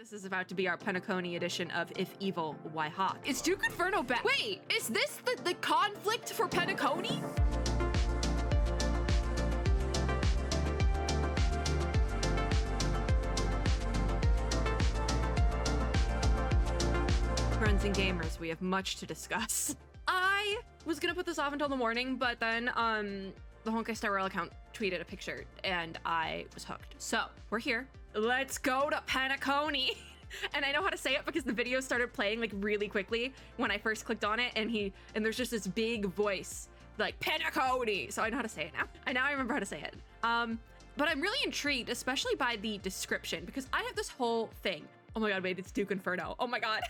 This is about to be our Penacony edition of If Evil, Why Hot? Is Duke Inferno back? Wait, is this the conflict for Penacony? Friends and gamers, we have much to discuss. I was gonna put this off until the morning, but then the Honkai Star Rail account tweeted a picture and I was hooked. So we're here. Let's go to Penacony. And I know how to say it because the video started playing like really quickly when I first clicked on it, and there's just this big voice like Penacony. So I know how to say it now. I remember how to say it. But I'm really intrigued, especially by the description, because I have this whole thing. Oh my God, wait, it's Duke Inferno. Oh my God.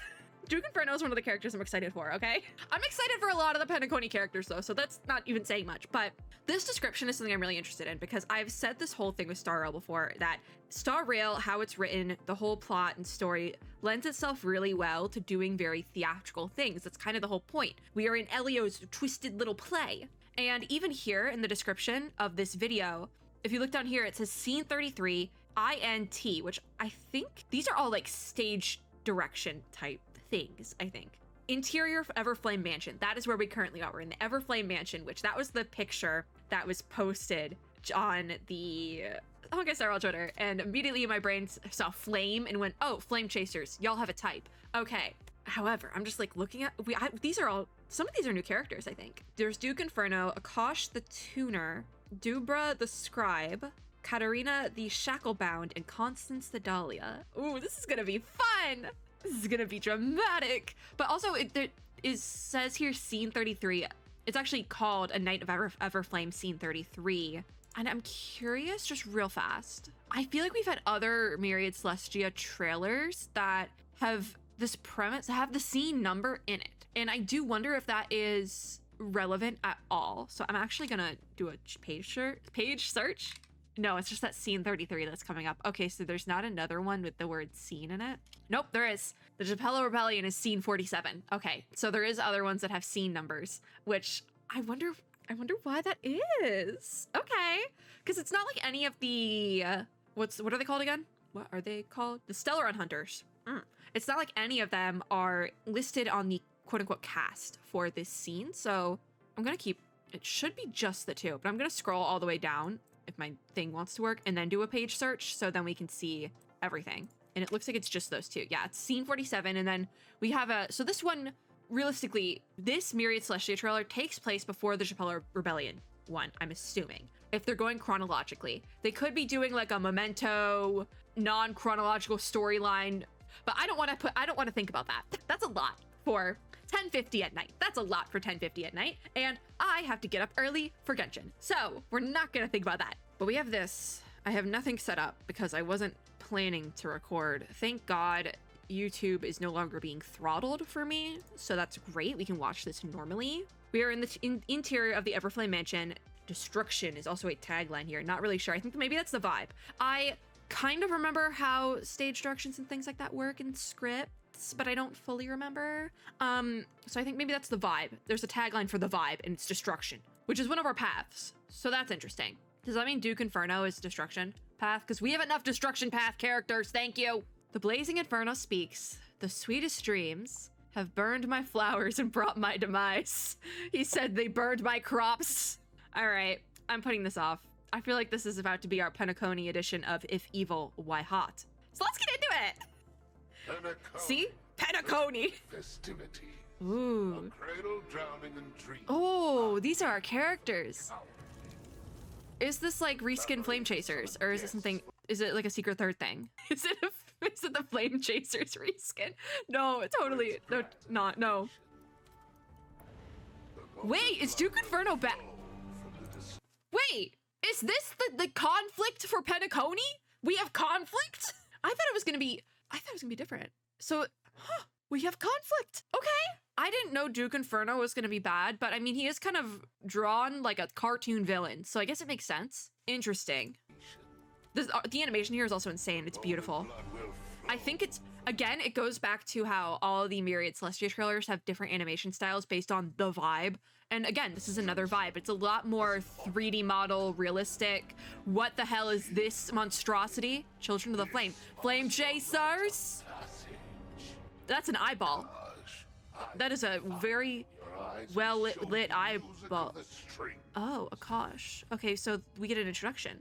Duke Inferno is one of the characters I'm excited for, okay? I'm excited for a lot of the Penacony characters though, so that's not even saying much, but this description is something I'm really interested in because I've said this whole thing with Star Rail before, that Star Rail, how it's written, the whole plot and story lends itself really well to doing very theatrical things. That's kind of the whole point. We are in Elio's twisted little play. And even here in the description of this video, if you look down here, it says scene 33, INT, which I think these are all like stage direction type things, I think. Interior of Everflame Mansion. That is where we currently are. We're in the Everflame Mansion, which that was the picture that was posted on the Honkai Star Rail Twitter. And immediately my brain saw flame and went, oh, flame chasers. Y'all have a type. Okay. However, I'm just like looking at, these are all, some of these are new characters, I think. There's Duke Inferno, Akash the Tuner, Dubra the Scribe, Katarina the Shacklebound, and Constance the Dahlia. Ooh, this is gonna be fun. This is gonna be dramatic. But also it says here scene 33. It's actually called A Night of Everflame scene 33. And I'm curious, just real fast. I feel like we've had other Myriad Celestia trailers that have this premise, have the scene number in it. And I do wonder if that is relevant at all. So I'm actually gonna do a page search. No, it's just that scene 33 that's coming up. Okay, so there's not another one with the word scene in it. Nope, there is. The Japello Rebellion is scene 47. Okay, so there is other ones that have scene numbers, which I wonder why that is. Okay, because it's not like any of the, what are they called again? What are they called? The Stellaron Hunters. It's not like any of them are listed on the quote unquote cast for this scene. So I'm gonna keep, it should be just the two, but I'm gonna scroll all the way down if my thing wants to work, and then do a page search so then we can see everything. And it looks like it's just those two. Yeah, it's scene 47, and then we have so this one, realistically, this Myriad Celestia trailer takes place before the Japello Rebellion one, I'm assuming. If they're going chronologically. They could be doing like a Memento, non-chronological storyline, but I don't want to think about that. That's a lot for 10:50 at night. That's a lot for 10:50 at night. And I have to get up early for Genshin. So we're not gonna think about that. But we have this. I have nothing set up because I wasn't planning to record. Thank God YouTube is no longer being throttled for me. So that's great. We can watch this normally. We are in the interior of the Everflame Mansion. Destruction is also a tagline here. Not really sure. I think maybe that's the vibe. I kind of remember how stage directions and things like that work in scripts, but I don't fully remember. So I think maybe that's the vibe. There's a tagline for the vibe, and it's destruction, which is one of our paths. So that's interesting. Does that mean Duke Inferno is destruction path? Because we have enough destruction path characters, thank you. The Blazing Inferno speaks. The sweetest dreams have burned my flowers and brought my demise. He said they burned my crops. All right, I'm putting this off. I feel like this is about to be our Penacony edition of If Evil, Why Hot? So let's get into it. Penacony. See? Penacony. Festivity. Ooh. A cradle drowning in dreams. Oh, these are our characters. Is this like reskin Flame Chasers, or is it something? Is it like a secret third thing? Is it the Flame Chasers reskin? No, totally. No, not no. Wait, is Duke Inferno back? Wait, is this the conflict for Penacony? We have conflict? I thought it was gonna be different. So, we have conflict. Okay. I didn't know Duke Inferno was gonna be bad, but I mean, he is kind of drawn like a cartoon villain, so I guess it makes sense. Interesting. The animation here is also insane. It's beautiful. I think it's, again, it goes back to how all the Myriad Celestia trailers have different animation styles based on the vibe. And again, this is another vibe. It's a lot more 3D model, realistic. What the hell is this monstrosity? Children of the Flame. Flame chasers? That's an eyeball. That is a very well lit eyeball. Oh, Akash. Okay, so we get an introduction.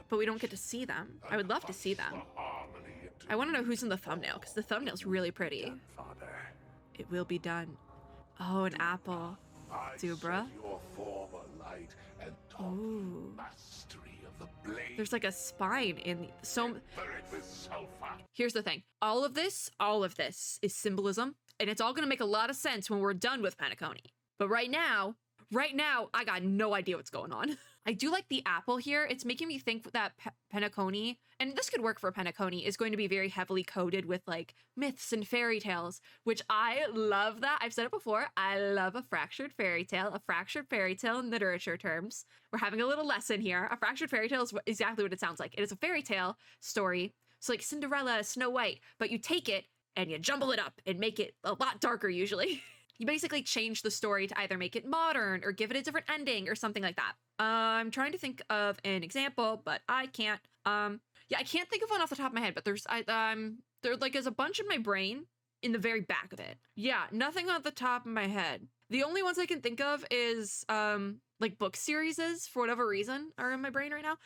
But we don't get to see them. I would love to see them. I want to know who's in the thumbnail, because the thumbnail's really pretty. It will be done. Oh, an apple. Zubra. Ooh. There's like a spine in so. Here's the thing. All of this is symbolism, and it's all gonna make a lot of sense when we're done with Penacony. But right now, I got no idea what's going on. I do like the apple here. It's making me think that Penacony, and this could work for Penacony, is going to be very heavily coded with like myths and fairy tales, which I love that. I've said it before. I love a fractured fairy tale in literature terms. We're having a little lesson here. A fractured fairy tale is exactly what it sounds like. It is a fairy tale story. So like Cinderella, Snow White, but you take it and you jumble it up and make it a lot darker usually. You basically change the story to either make it modern or give it a different ending or something like that. I'm trying to think of an example, but I can't. Yeah, I can't think of one off the top of my head, but there like is a bunch in my brain in the very back of it. Yeah, nothing off the top of my head. The only ones I can think of is like book series for whatever reason are in my brain right now.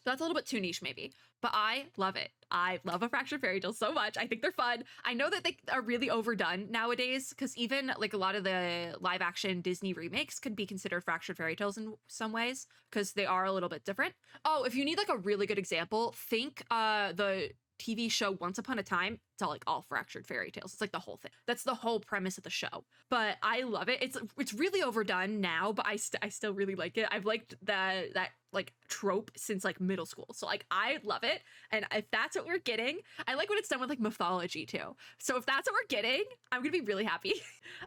That's a little bit too niche maybe, but I love it. I love a fractured fairy tale so much. I think they're fun. I know that they are really overdone nowadays because even like a lot of the live action Disney remakes could be considered fractured fairy tales in some ways because they are a little bit different. Oh, if you need like a really good example, think the TV show Once Upon a Time. It's all fractured fairy tales. It's like the whole thing. That's the whole premise of the show. But I love it. It's really overdone now, but I still really like it. I've liked that like trope since like middle school. So like I love it. And if that's what we're getting, I like when it's done with like mythology too. So if that's what we're getting, I'm gonna be really happy.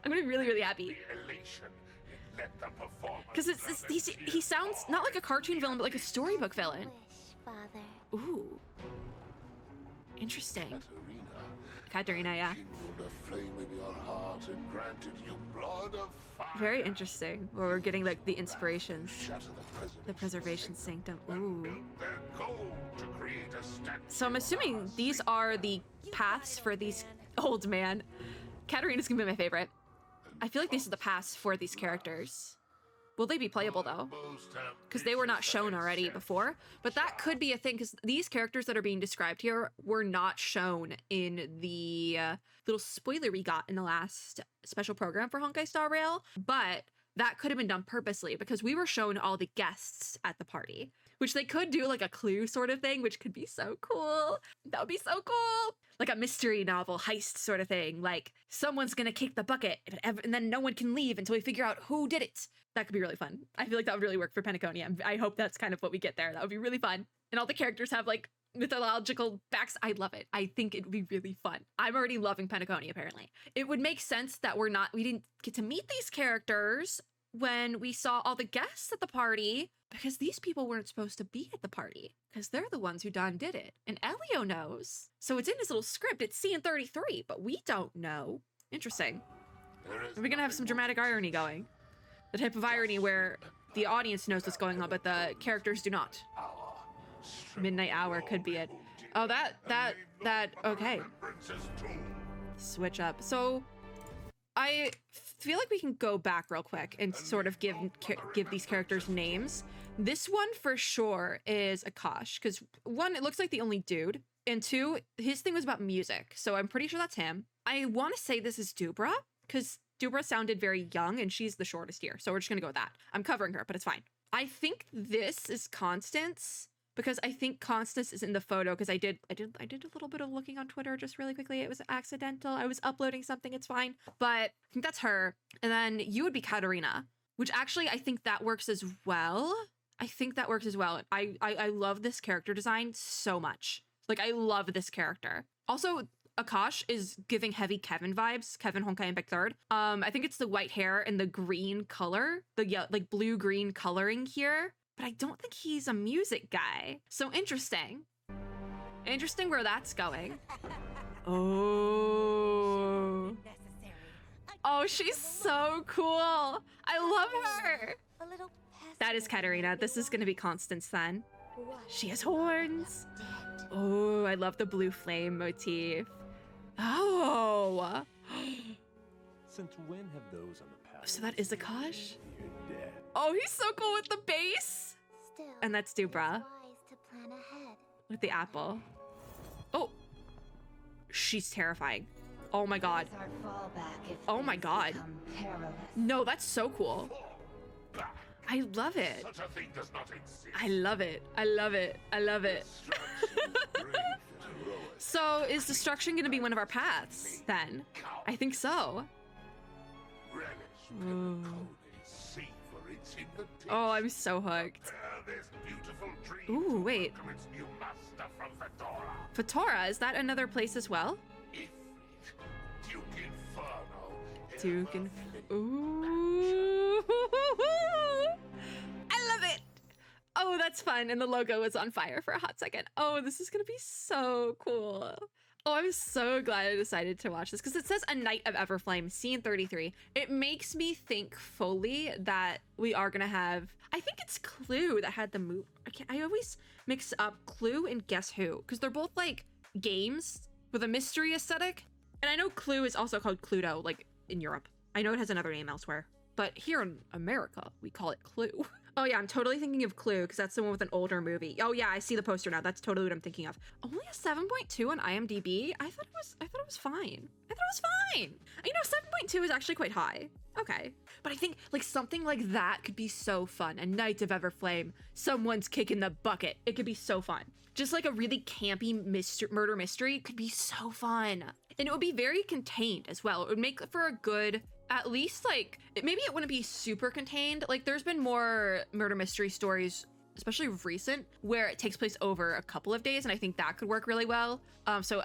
I'm gonna be really, really happy. Because he sounds not like a cartoon villain, but like a storybook villain. Ooh. Interesting. Katarina, yeah. Very interesting. Where we're getting like the inspirations. The preservation sanctum. Ooh. So I'm assuming these are the paths for these old man. Katarina's gonna be my favorite. I feel like these are the paths for these characters. Will they be playable though? Because they were not shown already before, but that could be a thing because these characters that are being described here were not shown in the little spoiler we got in the last special program for Honkai Star Rail, but that could have been done purposely because we were shown all the guests at the party, which they could do like a clue sort of thing, which could be so cool. That would be so cool. Like a mystery novel heist sort of thing. Like someone's gonna kick the bucket and then no one can leave until we figure out who did it. That could be really fun. I feel like that would really work for Penacony. I hope that's kind of what we get there. That would be really fun. And all the characters have like mythological backs. I love it. I think it would be really fun. I'm already loving Penacony apparently. It would make sense that we didn't get to meet these characters when we saw all the guests at the party because these people weren't supposed to be at the party because they're the ones who done did it. And Elio knows. So it's in his little script. It's scene 33, but we don't know. Interesting. Are we gonna have some dramatic irony going? The type of irony where the audience knows what's going on, but the characters do not. Midnight Hour could be it. Oh, okay. Switch up. So I feel like we can go back real quick and sort of give these characters names. This one for sure is Akash, because one, it looks like the only dude, and two, his thing was about music, so I'm pretty sure that's him. I want to say this is Dubra, because Dubra sounded very young, and she's the shortest here, so we're just gonna go with that. I'm covering her, but it's fine. I think this is Constance, because I think Constance is in the photo, because I did a little bit of looking on Twitter just really quickly. It was accidental. I was uploading something, it's fine. But I think that's her. And then you would be Katarina, which actually I think that works as well. I love this character design so much. Like, I love this character. Also, Akash is giving heavy Kevin vibes, Kevin Honkai Impact 3rd. I think it's the white hair and the green color, like blue-green coloring here. But I don't think he's a music guy. So interesting. Interesting where that's going. Oh. Oh, she's so cool. I love her. That is Katarina. This is gonna be Constance then. She has horns. Oh, I love the blue flame motif. Oh. Since when have those on the path? So that is Akash? Dead. Oh, he's so cool with the bass. And that's Dubra with the apple. Oh, she's terrifying. Oh my god. Oh my god. No, that's so cool. I love it. Such a thing does not exist. I love it. I love it. I love it. So is destruction going to be one of our paths then? I think so. Oh, I'm so hooked. Ooh, wait. Fetora, is that another place as well? Duke Inferno. Ooh. I love it. Oh, that's fun. And the logo was on fire for a hot second. Oh, this is going to be so cool. Oh, I'm so glad I decided to watch this because it says A Night of Everflame, scene 33. It makes me think fully that we are going to have, I think it's Clue that had the move. I always mix up Clue and Guess Who because they're both like games with a mystery aesthetic. And I know Clue is also called Cluedo, like in Europe. I know it has another name elsewhere, but here in America, we call it Clue. Oh yeah, I'm totally thinking of Clue because that's the one with an older movie. Oh yeah, I see the poster now. That's totally what I'm thinking of. Only a 7.2 on IMDb. I thought it was fine. I thought it was fine. You know, 7.2 is actually quite high. Okay. But I think like something like that could be so fun. A Night of Everflame. Someone's kicking the bucket. It could be so fun. Just like a really campy murder mystery could be so fun. And it would be very contained as well. It would make for a good, at least like, maybe it wouldn't be super contained. Like there's been more murder mystery stories, especially recent, where it takes place over a couple of days. And I think that could work really well. So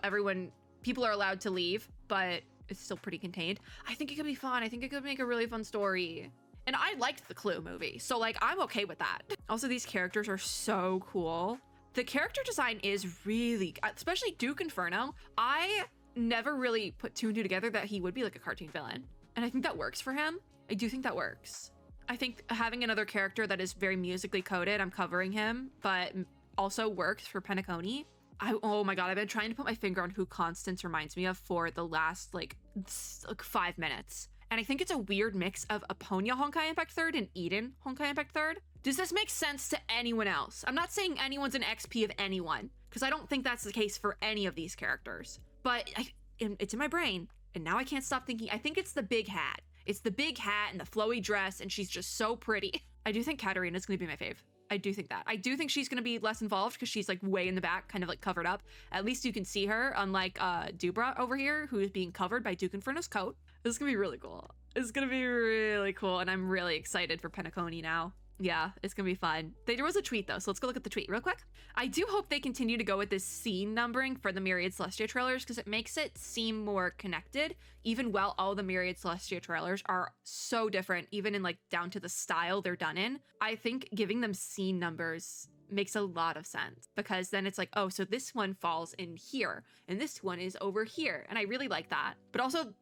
people are allowed to leave, but it's still pretty contained. I think it could be fun. I think it could make a really fun story. And I liked the Clue movie. So like, I'm okay with that. Also, these characters are so cool. The character design is really, especially Duke Inferno. I never really put two and two together that he would be like a cartoon villain. And I think that works for him. I do think that works. I think having another character that is very musically coded, I'm covering him, but also works for Penacony. Oh my god, I've been trying to put my finger on who Constance reminds me of for the last like 5 minutes. And I think it's a weird mix of Aponia Honkai Impact 3rd and Eden Honkai Impact 3rd. Does this make sense to anyone else? I'm not saying anyone's an XP of anyone, because I don't think that's the case for any of these characters. But it's in my brain, and now I can't stop thinking. I think it's the big hat. It's the big hat and the flowy dress, and she's just so pretty. I do think Katarina's gonna be my fave. I do think that. I do think she's gonna be less involved because she's like way in the back, kind of like covered up. At least you can see her, unlike Dubra over here, who is being covered by Duke Inferno's coat. This is gonna be really cool. It's gonna be really cool, and I'm really excited for Penacony now. Yeah, it's gonna be fun. There was a tweet though, so let's go look at the tweet real quick. I do hope they continue to go with this scene numbering for the Myriad Celestia trailers because it makes it seem more connected, even while all the Myriad Celestia trailers are so different, even in like down to the style they're done in. I think giving them scene numbers makes a lot of sense because then it's like, oh, so this one falls in here and this one is over here. And I really like that. But also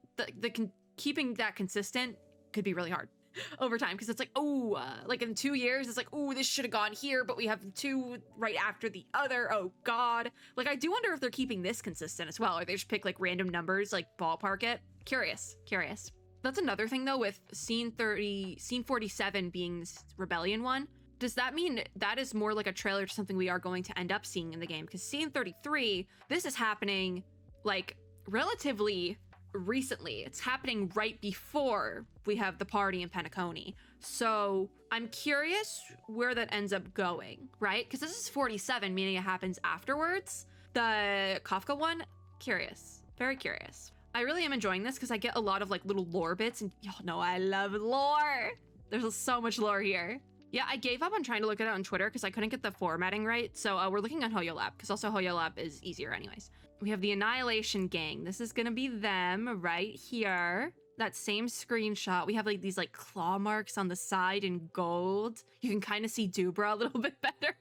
keeping that consistent could be really hard over time because it's like, oh, like in 2 years, it's like, oh, this should have gone here, but we have two right after the other. Oh God. Like, I do wonder if they're keeping this consistent as well, or they just pick like random numbers, like ballpark it. Curious. That's another thing though with scene 47 being this rebellion one. Does that mean that is more like a trailer to something we are going to end up seeing in the game? Because scene 33, this is happening like relatively recently. It's happening right before we have the party in Penacony. So I'm curious where that ends up going, right? Because this is 47, meaning it happens afterwards. The Kafka one, curious, very curious. I really am enjoying this because I get a lot of like little lore bits, and y'all know I love lore. There's so much lore here. Yeah, I gave up on trying to look at it on Twitter because I couldn't get the formatting right. So we're looking on Hoyo Lab because also Hoyo Lab is easier anyways. We have the Annihilation Gang. This is gonna be them right here. That same screenshot. We have like these like claw marks on the side in gold. You can kind of see Dubra a little bit better.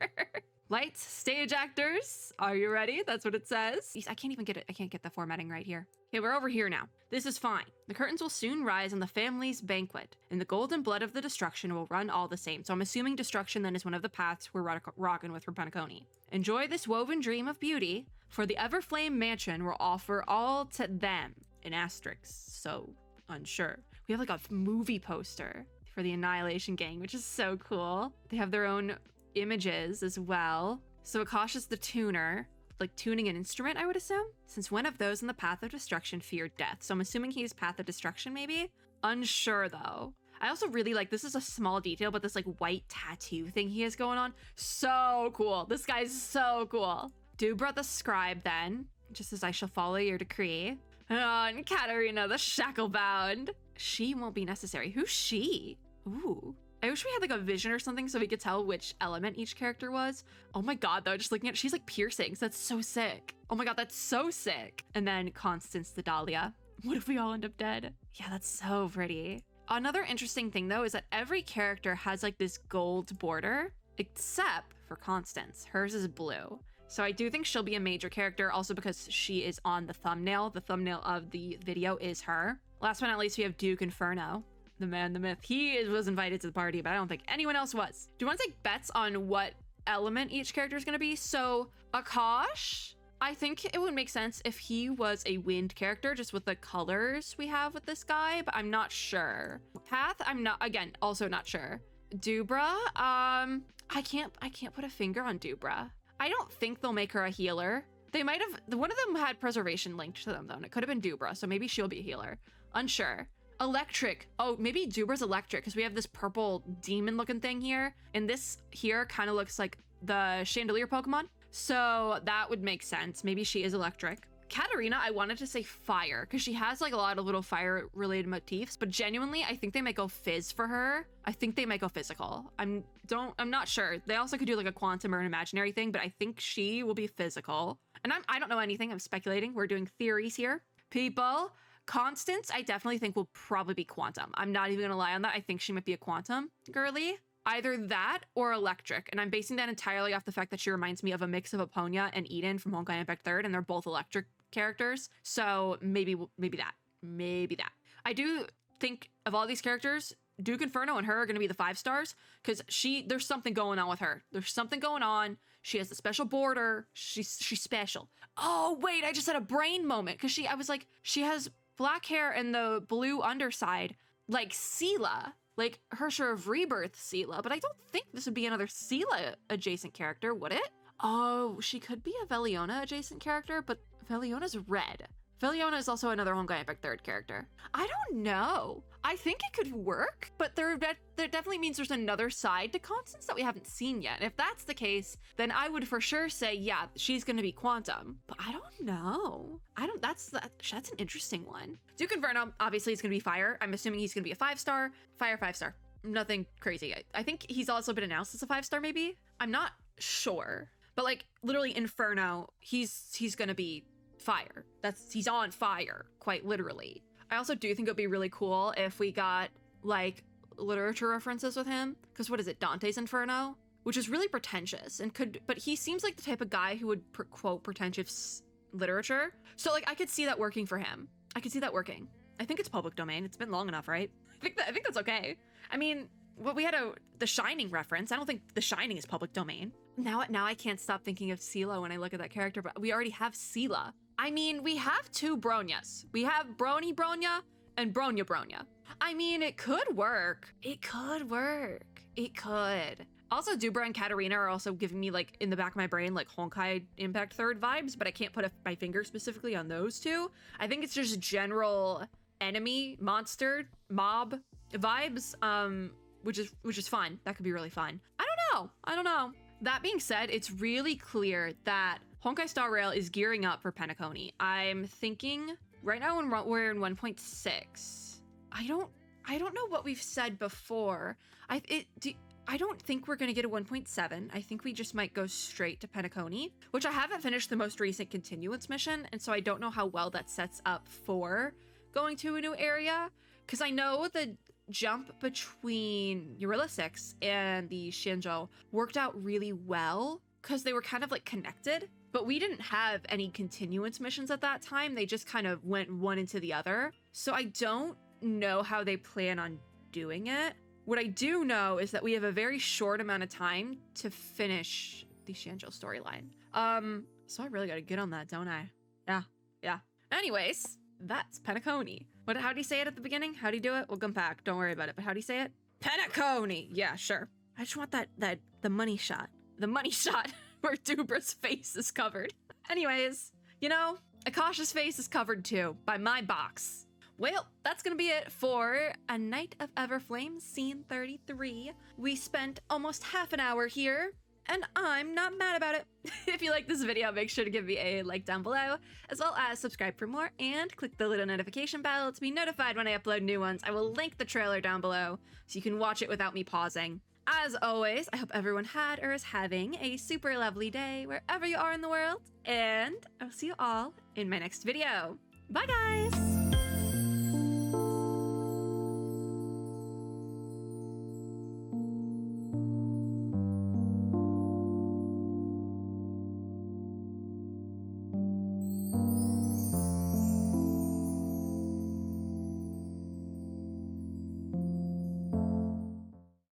Lights, stage actors. Are you ready? That's what it says. I can't even get it. I can't get the formatting right here. Okay, we're over here now. This is fine. The curtains will soon rise on the family's banquet, and the golden blood of the destruction will run all the same. So I'm assuming destruction then is one of the paths we're rocking with for Penacony. Enjoy this woven dream of beauty, for the Everflame mansion will offer all to them. An asterisk, so unsure. We have like a movie poster for the Annihilation Gang, which is so cool. They have their own images as well. So Akasha's the tuner, like tuning an instrument, I would assume, since one of those in the path of destruction feared death. So I'm assuming he's path of destruction, maybe? Unsure though. I also really like, this is a small detail, but this like white tattoo thing he has going on. So cool. This guy's so cool. Dubra the scribe then, just as I shall follow your decree. And Katarina the shacklebound. She won't be necessary. Who's she? Ooh. I wish we had like a vision or something so we could tell which element each character was. Oh my god, though, just looking at, she's like piercings. That's so sick. Oh my god, that's so sick. And then Constance the Dahlia. What if we all end up dead? Yeah, that's so pretty. Another interesting thing though is that every character has like this gold border, except for Constance. Hers is blue. So I do think she'll be a major character also because she is on the thumbnail. The thumbnail of the video is her. Last but not least, we have Duke Inferno. The man, the myth. He was invited to the party, but I don't think anyone else was. Do you want to take bets on what element each character is going to be? So Akash, I think it would make sense if he was a wind character, just with the colors we have with this guy, but I'm not sure. Path, I'm not, again, also not sure. Dubra, I can't put a finger on Dubra. I don't think they'll make her a healer. They might have, one of them had preservation linked to them though, and it could have been Dubra, so maybe she'll be a healer. Unsure. Electric. Oh, maybe Dubra's electric because we have this purple demon looking thing here. And this here kind of looks like the Chandelier Pokemon. So that would make sense. Maybe she is electric. Katarina, I wanted to say fire because she has like a lot of little fire related motifs, but genuinely, I think they might go fizz for her. I think they might go physical. I'm not sure. They also could do like a quantum or an imaginary thing, but I think she will be physical. And I don't know anything. I'm speculating. We're doing theories here. People. Constance, I definitely think will probably be quantum. I'm not even gonna lie on that. I think she might be a quantum girly. Either that or electric. And I'm basing that entirely off the fact that she reminds me of a mix of Aponia and Eden from Honkai Impact 3rd, and they're both electric characters. So maybe that. I do think of all these characters, Duke Inferno and her are gonna be the 5 stars because there's something going on with her. There's something going on. She has a special border. She's special. Oh wait, I just had a brain moment because I was like, she has black hair and the blue underside, like Sela, like Hersher of Rebirth Sela, but I don't think this would be another Sela adjacent character, would it? Oh, she could be a Veliona adjacent character, but Veliona's red. Veliona is also another Honkai Impact 3rd character. I don't know. I think it could work, but there definitely means there's another side to Constance that we haven't seen yet. And if that's the case, then I would for sure say, yeah, she's gonna be Quantum. But I don't know. That's an interesting one. Duke Inferno, obviously, is gonna be fire. I'm assuming he's gonna be a 5-star. Fire, 5-star. Nothing crazy. I think he's also been announced as a 5-star, maybe? I'm not sure. But like, literally Inferno, he's gonna be fire. He's on fire, quite literally. I also do think it would be really cool if we got like literature references with him, because what is it, Dante's Inferno, which is really pretentious and but he seems like the type of guy who would quote pretentious literature. So like I could see that working for him. I could see that working. I think it's public domain. It's been long enough, right? I think that's okay. I mean, well, we had the Shining reference. I don't think The Shining is public domain. Now I can't stop thinking of Sela when I look at that character, but we already have Sela. I mean, we have 2 Bronyas. We have Brony Bronya and Bronya Bronya. I mean, it could work. It could work. It could. Also, Dubra and Katarina are also giving me, like, in the back of my brain, like, Honkai Impact 3rd vibes, but I can't put my finger specifically on those 2. I think it's just general enemy, monster, mob vibes, which is fun. That could be really fun. I don't know. That being said, it's really clear that Honkai Star Rail is gearing up for Penacony. I'm thinking right now we're in 1.6. I don't know what we've said before. I don't think we're gonna get a 1.7. I think we just might go straight to Penacony, which I haven't finished the most recent continuance mission, and so I don't know how well that sets up for going to a new area. Because I know the jump between Eurilla 6 and the Shinjo worked out really well because they were kind of like connected, but we didn't have any continuance missions at that time. They just kind of went one into the other. So I don't know how they plan on doing it. What I do know is that we have a very short amount of time to finish the Shanjo storyline. So I really gotta get on that, don't I? Yeah. Anyways, that's Penacony. How do you say it at the beginning? How do you do it? We'll come back. Don't worry about it. But how do you say it? Penacony. Yeah, sure. I just want the money shot. The money shot where Dubra's face is covered. Anyways, you know, Akasha's face is covered too by my box. Well, that's gonna be it for A Night of Everflame, Scene 33. We spent almost half an hour here, and I'm not mad about it. If you like this video, make sure to give me a like down below, as well as subscribe for more, and click the little notification bell to be notified when I upload new ones. I will link the trailer down below, so you can watch it without me pausing. As always, I hope everyone had or is having a super lovely day wherever you are in the world, and I'll see you all in my next video. Bye, guys!